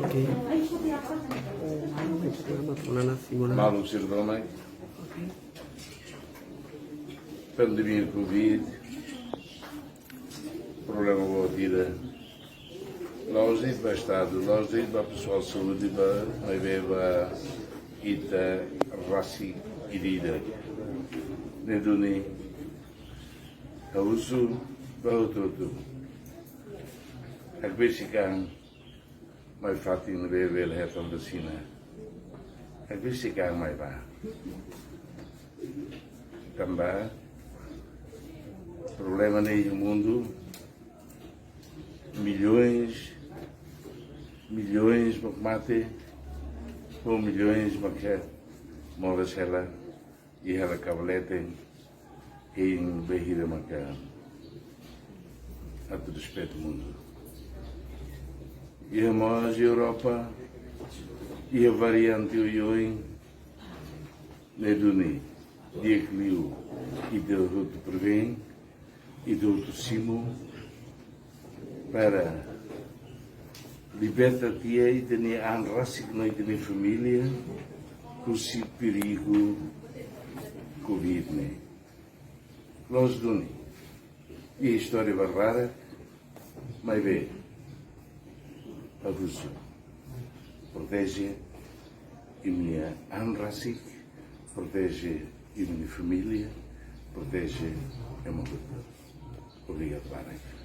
Okay. Salamat po na nasimulan. Malum Sirdomai, pandemia Covid, problema boa vida. Nós indo para o Estado, nós indo para o pessoal de saúde, para a ita rasi irida. Neduni, a uso, para o todo. A basican, mais fácil de ver a vacina. A basican mais vá. Também, problema no mundo, milhões mate, ou milhões que moras ela e ela cavalete em Behira Maca a todo respeito do mundo. E a nós, Europa, e a variante Oioin, Neduni, de Ecliu e do Ruto Prevém e do Ruto Simo, para libertar-te e ter a raça que nós temos família, com esse perigo Covid, né? Nós doni. E a história barrada, mas vê, abuso, protege a minha raça, protege a minha família, protege a minha cultura. Obrigado, Barek.